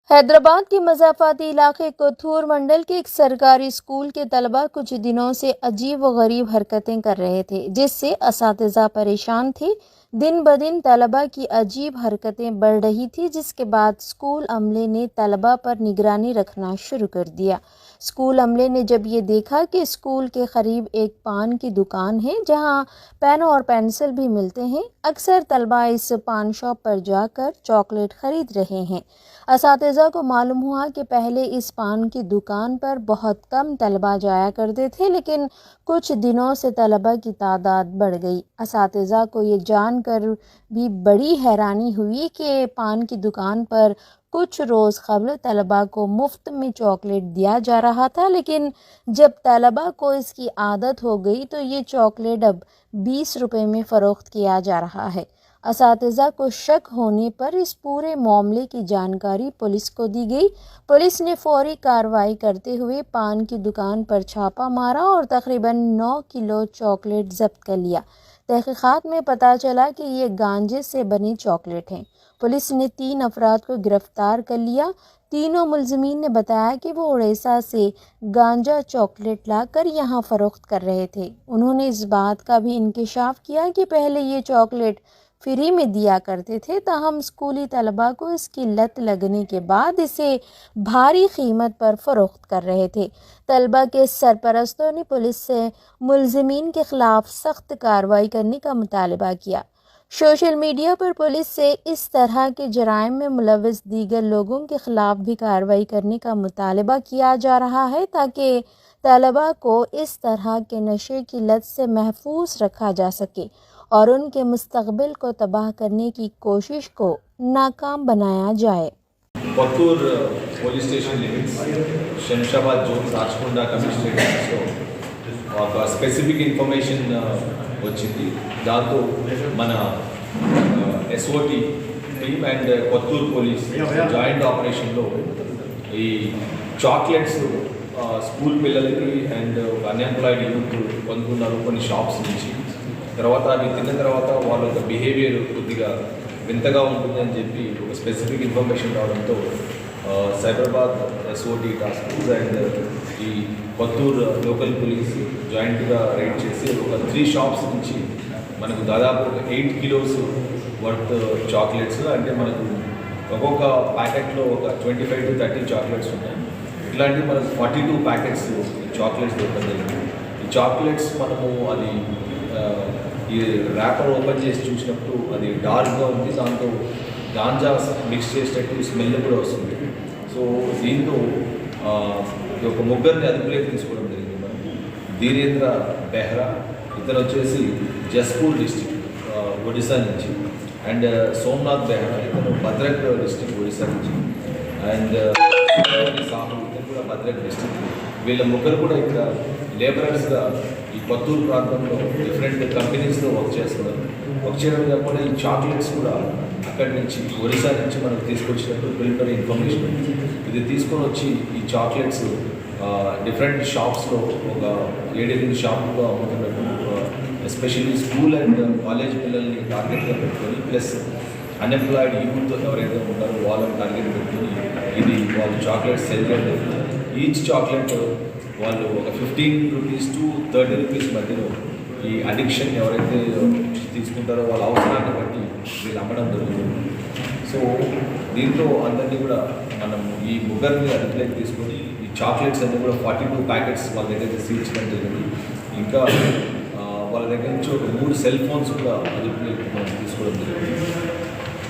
हैदराबाद के मज़ाफ़ाती इलाके कोथूर मंडल के एक सरकारी स्कूल के तलबा कुछ दिनों से अजीब व गरीब हरकतें कर रहे थे, जिससे असातिज़ा परेशान थे। दिन ब दिन तलबा की अजीब हरकतें बढ़ रही थी, जिसके बाद स्कूल अमले ने तलबा पर निगरानी रखना शुरू कर दिया। स्कूल अमले ने जब ये देखा कि स्कूल के करीब एक पान की दुकान है जहां पेन और पेंसिल भी मिलते हैं, अक्सर तलबा इस पान शॉप पर जाकर चॉकलेट ख़रीद रहे हैं। असातिज़ा को मालूम हुआ कि पहले इस पान की दुकान पर बहुत कम तलबा जाया करते थे, लेकिन कुछ दिनों से तलबा की तादाद बढ़ गई। असातिज़ा को ये जानकर भी बड़ी हैरानी हुई कि पान की दुकान पर कुछ रोज़ कबल तलबा को मुफ्त में चॉकलेट दिया जा रहा था, लेकिन जब तलबा को इसकी आदत हो गई तो ये चॉकलेट अब 20 रुपये में फ़रोख्त किया जा रहा है। असातिज़ा को शक होने पर इस पूरे मामले की जानकारी पुलिस को दी गई। पुलिस ने फौरी कार्रवाई करते हुए पान की दुकान पर छापा मारा और तकरीबन 9 किलो चॉकलेट जब्त कर लिया। तहकीकात में पता चला कि ये गांजे से बनी चॉकलेट हैं। पुलिस ने 3 अफराद को गिरफ्तार कर लिया। तीनों मुलजमीन ने बताया कि वो उड़ीसा से गांजा चॉकलेट लाकर यहाँ फ़रोख्त कर रहे थे। उन्होंने इस बात का भी इंकिशाफ किया कि पहले ये चॉकलेट फ्री में दिया करते थे, ताहम स्कूली तलबा को इसकी लत लगने के बाद इसे भारी कीमत पर फ़रोख्त कर रहे थे। तलबा के सरपरस्तों ने पुलिस से मुलजमीन के ख़िलाफ़ सख्त कार्रवाई करने का मुतालबा किया। सोशल मीडिया पर पुलिस से इस तरह के जराइम में मुलव्वस दीगर लोगों के ख़िलाफ़ भी कार्रवाई करने का मुतालबा किया जा रहा है, ताकि तलबा को इस तरह के नशे की लत से महफूज रखा जा सके और उनके मुस्तकबिल को तबाह करने की कोशिश को नाकाम बनाया जाए। Kothur police station limits Shamshabad zone Rachakonda commissionerate ఆఫీస్లో ఒక స్పెసిఫిక్ ఇన్ఫర్మేషన్ వచ్చింది. దాంతో మన SOT team and Kothur police joint ఆపరేషన్లో ఈ చాక్లెట్స్ స్కూల్ పిల్లలకి అండ్ అన్ఎంప్లాయిడ్ యూత్ పొందుతున్నారు కొన్ని షాప్స్ నుంచి. తర్వాత అవి తిన్న తర్వాత వాళ్ళ యొక్క బిహేవియర్ కొద్దిగా వింతగా ఉంటుందని చెప్పి ఒక స్పెసిఫిక్ ఇన్ఫర్మేషన్ రావడంతో Cyberabad SOT task force and ఈ కొత్తూరు లోకల్ పోలీస్ జాయింట్గా రైడ్ చేసి ఒక 3 షాప్స్ నుంచి మనకు దాదాపు ఒక 8 కిలోస్ వర్త్ చాక్లెట్స్, అంటే మనకు ఒక్కొక్క ప్యాకెట్లో ఒక 25 to 30 చాక్లెట్స్ ఉన్నాయి. ఇట్లాంటి మనకు 42 ప్యాకెట్స్ చాక్లెట్స్ దొరకలేదు. ఈ చాక్లెట్స్ మనము అది ఈ ర్యాపర్ ఓపెన్ చేసి చూసినప్పుడు అది డార్క్గా ఉంది, దాంతో గాంజా మిక్స్ చేసేటట్టు స్మెల్ కూడా వస్తుంది. సో దీంతో ఒక ముగ్గురిని అదుపులోకి తీసుకోవడం జరిగింది. మనం ధీరేంద్ర బెహ్రా, ఇతను వచ్చేసి జస్పూర్ డిస్టిక్ ఒడిశా నుంచి, అండ్ సోమనాథ్ బెహ్రా, ఇతను భద్రక్ డిస్టిక్ ఒడిశా నుంచి, అండ్ సాహు, ఇతను కూడా భద్రక్ డిస్టిక్. వీళ్ళ ముగ్గురు కూడా ఇక్కడ లేబరర్స్గా ఈ కొత్తూరు ప్రాంతంలో డిఫరెంట్ కంపెనీస్లో వర్క్ చేస్తున్నారు. వర్క్ చేయడం కాకుండా ఈ చాక్లెట్స్ కూడా అక్కడి నుంచి ఒరిస్సా నుంచి మనకు తీసుకొచ్చినట్టు ప్రిలిమినరీ ఇన్ఫర్మేషన్ ఉంది. ఇది తీసుకొని వచ్చి ఈ చాక్లెట్స్ డిఫరెంట్ షాప్స్లో ఒక 7-8 షాపుల్లో అమ్ముతున్నట్టు, ఎస్పెషల్లీ స్కూల్ అండ్ కాలేజ్ పిల్లల్ని టార్గెట్గా పెట్టుకొని, ప్లస్ అన్ఎంప్లాయిడ్ యూత్ ఎవరైతే ఉంటారో వాళ్ళని టార్గెట్ పెట్టుకొని ఇది వాళ్ళు చాక్లెట్స్ సెల్ చేయడం. ఈచ్ చాక్లెట్ వాళ్ళు ఒక 15 రూపీస్ to 30 రూపీస్ మధ్యలో ఈ అడిక్షన్ ఎవరైతే తీసుకుంటారో వాళ్ళ అవసరాన్ని బట్టి వీళ్ళు అమ్మడం జరుగుతుంది. సో దీంట్లో అందరినీ కూడా మనం ఈ ముగ్గురిని అదుపులోకి తీసుకొని ఈ చాక్లెట్స్ అన్నీ కూడా 42 ప్యాకెట్స్ వాళ్ళ దగ్గర సీల్ చేయడం జరిగింది. ఇంకా వాళ్ళ దగ్గర నుంచి ఒక 3 సెల్ ఫోన్స్ కూడా అదుపులోకి మనం తీసుకోవడం జరిగింది.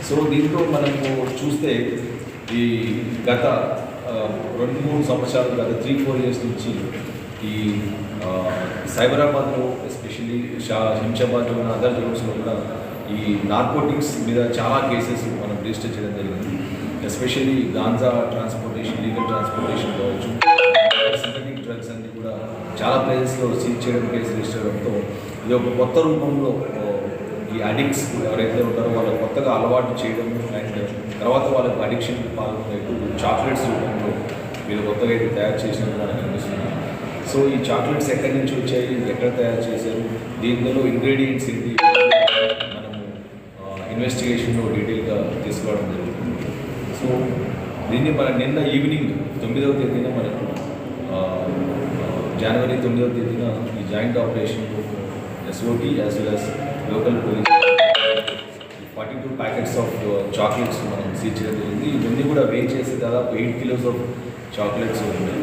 సో దీంట్లో మనము చూస్తే ఈ గత 2-3 సంవత్సరాలు, గత 3-4 ఇయర్స్ నుంచి ఈ సైబరాబాద్లో ఎస్పెషల్లీ శంషాబాద్లో ఉన్న అదర్ జోన్స్లో కూడా ఈ నార్కోటిక్స్ మీద చాలా కేసెస్ మనం రిజిస్టర్ చేయడం జరిగింది. Especially ganja transportation, legal transportation కావచ్చు, సింథటిక్ డ్రగ్స్ అన్నీ కూడా చాలా ప్లేసెస్లో సీజ్ చేయడం, కేసు రిజిస్టర్ చేయడంతో ఇది ఒక కొత్త రూపంలో ఈ అడిక్ట్స్ ఎవరైతే ఉంటారో వాళ్ళు కొత్తగా అలవాటు చేయడం అండ్ తర్వాత వాళ్ళకు అడిక్షన్కి పాల్గొనేట్టు చాక్లెట్స్ రూపంలో వీళ్ళు కొత్తగా అయితే తయారు చేసినట్టు మనకు అనిపిస్తుంది. సో ఈ చాక్లెట్స్ ఎక్కడి నుంచి వచ్చాయి, ఎక్కడ తయారు చేశారు, దీనిలో ఇంగ్రీడియంట్స్ ఏంటి మనము ఇన్వెస్టిగేషన్లో డీటెయిల్గా తీసుకోవడం జరుగుతుంది. సో దీన్ని మన నిన్న ఈవినింగ్ 9వ తేదీన మనకు జనవరి 9వ తేదీన ఈ joint operation SOT as well as local police 42 packets of chocolates మనం సీజ్ చేయడం జరిగింది. ఇవన్నీ కూడా వెయిట్ చేసి దాదాపు 8 కిలోస్ ఆఫ్ చాక్లెట్స్ ఉన్నాయి.